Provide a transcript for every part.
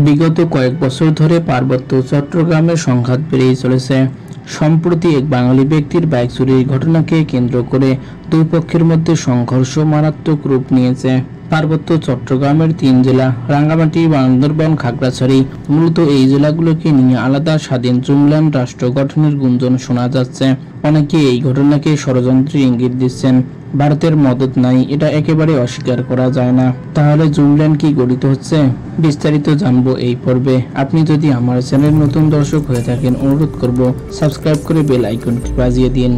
বিগত কয়েক বছর ধরে পার্বত্য চট্টগ্রামের সংঘাত বেড়েই চলেছে। সম্প্রতি এক বাঙালি ব্যক্তির বাইক চুরির ঘটনাকে কেন্দ্র করে দুই পক্ষের মধ্যে সংঘর্ষ মারাত্মক রূপ নিয়েছে। পার্বত্য চট্টগ্রামের 3 জেলা রাঙ্গামাটি, বান্দরবান, খাগড়াছড়ি, মূলত এই জেলাগুলোকে নিয়ে আলাদা স্বাধীন জুমল্যান্ড রাষ্ট্র গঠনের গুঞ্জন শোনা যাচ্ছে। অনেকে এই ঘটনাকে ষড়যন্ত্রের ইঙ্গিত দিচ্ছেন। ভারতের মদদ নাই, এটা একেবারে অস্বীকার করা যায় না। তাহলে জুমল্যান্ড কি গঠিত হচ্ছে? বিস্তারিত জানবো এই পর্বে। আপনি যদি আমার চ্যানেল নতুন দর্শক হয়ে থাকেন, অনুরোধ করব সাবস্ক্রাইব করে বেল আইকনটি বাজিয়ে দিন।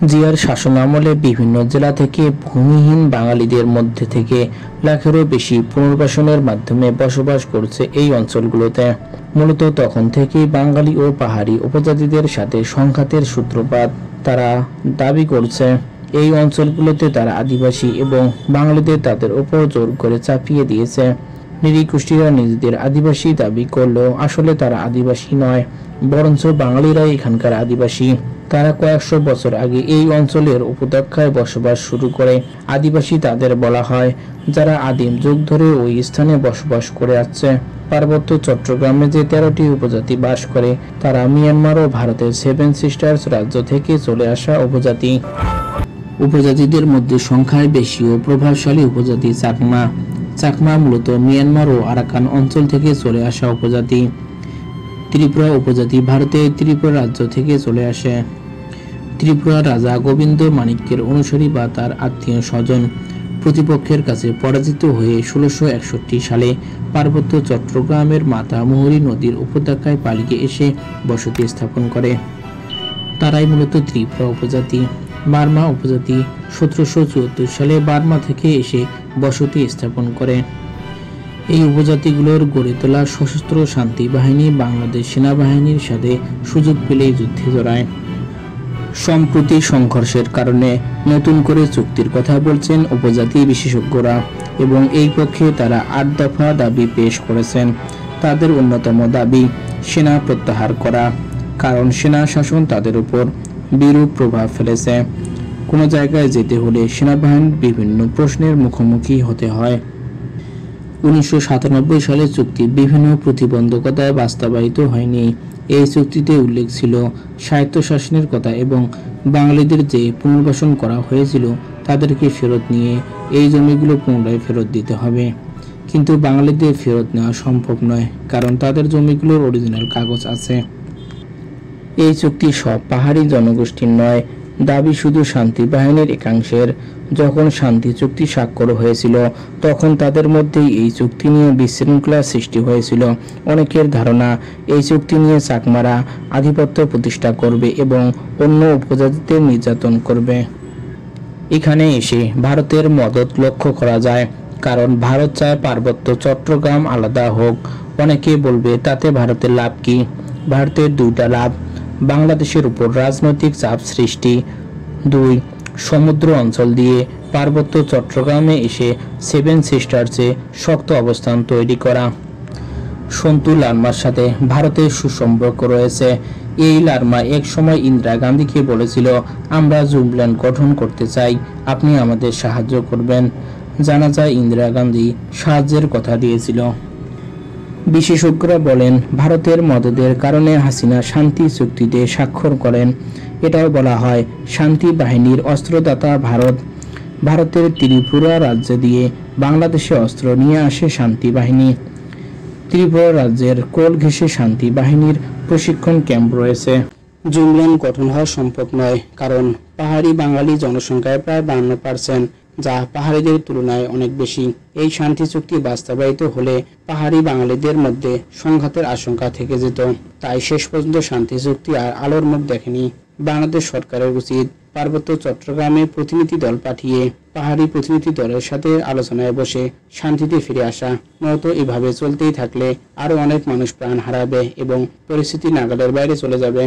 জিয়ার শাসন আমলে বিভিন্ন জেলা থেকে ভূমিহীন বাঙালিদের মধ্যে থেকে লাখেরও বেশি পুনর্বাসনের মাধ্যমে বসবাস করছে এই অঞ্চলগুলোতে। মূলত তখন থেকেই বাঙালি ও পাহাড়ি উপজাতিদের সাথে সংঘাতের সূত্রপাত। তারা দাবি করছে এই অঞ্চলগুলোতে তারা আদিবাসী এবং বাঙালিদের তাদের উপর জোর করে চাপিয়ে দিয়েছে। নৃগোষ্ঠীরা নিজেদের আদিবাসী দাবি করলেও আসলে তারা আদিবাসী নয়, বরঞ্চ বাঙালিরাই এখানকার আদিবাসী। তারা কয়েকশো বছর আগে এই অঞ্চলের উপত্যকায় বসবাস শুরু করে। আদিবাসী তাদের বলা হয় যারা আদিম যুগ ধরে ওই স্থানে বসবাস করে আসছে। পার্বত্য চট্টগ্রামে যে 13টি উপজাতি বাস করে তারা মিয়ানমার ও ভারতের 7 সিস্টার্স রাজ্য থেকে চলে আসা উপজাতি। উপজাতিদের মধ্যে সংখ্যায় বেশি ও প্রভাবশালী উপজাতি চাকমা। চাকমা মূলত মিয়ানমার ও আরাকান অঞ্চল থেকে চলে আসা উপজাতি। ত্রিপুরা উপজাতি ভারতের ত্রিপুরা রাজ্য থেকে চলে আসে। ত্রিপুরা রাজা গোবিন্দ মাণিক্যের অনুসারী বা তার আত্মীয় স্বজন প্রতিপক্ষের কাছে পরাজিত হয়ে 1661 সালে পার্বত্য চট্টগ্রামের মাতামুহুরী নদীর উপত্যকায় পালিয়ে এসে বসতি স্থাপন করে। তারাই মূলত ত্রিপুরা উপজাতি। বার্মা উপজাতি 1774 সালে বার্মা থেকে এসে বসতি স্থাপন করে। এই উপজাতিগুলোর গড়ে তোলা সশস্ত্র শান্তি বাহিনী বাংলাদেশ সেনাবাহিনীর সাথে সুযোগ পেলেই যুদ্ধে জড়ায়। সম্প্রতি সংঘর্ষের কারণে নতুন করে চুক্তির কথা বলছেন উপজাতি বিশেষজ্ঞরা এবং এই পক্ষে তারা 8 দফা দাবি পেশ করেছেন। তাদের অন্যতম দাবি সেনা প্রত্যাহার করা, কারণ সেনা শাসন তাদের উপর বিরূপ প্রভাব ফেলেছে। কোনো জায়গায় যেতে হলে সেনাবাহিনীর বিভিন্ন প্রশ্নের মুখোমুখি হতে হয়। 1997 সালে চুক্তি বিভিন্ন প্রতিবন্ধকতায় বাস্তবায়িত হয়নি। এই চুক্তিতে উল্লেখ ছিল স্বায়ত্তশাসনের কথা এবং বাঙালিদের যে পুনর্বাসন করা হয়েছিল তাদেরকে ফেরত নিয়ে এই জমিগুলো পুনরায় ফেরত দিতে হবে। কিন্তু বাঙালিদের ফেরত নেওয়া সম্ভব নয়, কারণ তাদের জমিগুলোর অরিজিনাল কাগজ আছে। এই চুক্তি সব পাহাড়ি জনগোষ্ঠীর নয়, দাবি শুধু শান্তি বাহিনীর একাংশের। যখন শান্তি চুক্তি স্বাক্ষর হয়েছিল তখন তাদের মধ্যেই এই চুক্তি নিয়ে বিশৃঙ্খলা সৃষ্টি হয়েছিল। অনেকের ধারণা এই চুক্তি নিয়ে চাকমারা আধিপত্য প্রতিষ্ঠা করবে এবং অন্য উপজাতিদের নির্যাতন করবে। এখানে এসে ভারতের মদদ লক্ষ্য করা যায়, কারণ ভারত চায় পার্বত্য চট্টগ্রাম আলাদা হোক। অনেকে বলবে তাতে ভারতের লাভ কি? ভারতের 2টা লাভ: বাংলাদেশের উপর রাজনৈতিক চাপ সৃষ্টি, 2 সমুদ্র অঞ্চল দিয়ে পার্বত্য চট্টগ্রামে এসে 7 সিস্টার্সে শক্ত অবস্থান তৈরি করা। সন্তু লারমার সাথে ভারতের সুসম্পর্ক রয়েছে। এই লারমা এক সময় ইন্দিরা গান্ধীকে বলেছিল, আমরা জুমল্যান্ড গঠন করতে চাই, আপনি আমাদের সাহায্য করবেন। জানা যায় ইন্দিরা গান্ধী সাহায্যের কথা দিয়েছিল। বিশেষজ্ঞরা বলেন ভারতের মদদের কারণে হাসিনা শান্তি চুক্তিতে স্বাক্ষর করেন। এটাও বলা হয় শান্তি বাহিনীর অস্ত্রদাতা ভারত। ভারতের ত্রিপুরা রাজ্য দিয়ে বাংলাদেশে অস্ত্র নিয়ে আসে শান্তি বাহিনী। ত্রিপুরা রাজ্যের কোল ঘেঁষে শান্তি বাহিনীর প্রশিক্ষণ ক্যাম্প রয়েছে। জুমল্যান্ড গঠন হওয়া সম্ভব নয়, কারণ পাহাড়ি বাঙালি জনসংখ্যায় প্রায় 52%, যা পাহাড়িদের তুলনায় অনেক বেশি। এই শান্তি চুক্তি বাস্তবায়িত হলে পাহাড়ি বাঙালিদের মধ্যে সংঘাতের আশঙ্কা থেকে যেত। তাই শেষ পর্যন্ত শান্তি চুক্তি আর আলোর মুখ দেখেনি। বাংলাদেশ সরকারের উচিত পার্বত্য চট্টগ্রামে প্রতিনিধি দল পাঠিয়ে পাহাড়ি প্রতিনিধি দলের সাথে আলোচনায় বসে শান্তিতে ফিরে আসা। নয়তো এভাবে চলতেই থাকলে আরো অনেক মানুষ প্রাণ হারাবে এবং পরিস্থিতি নাগালের বাইরে চলে যাবে।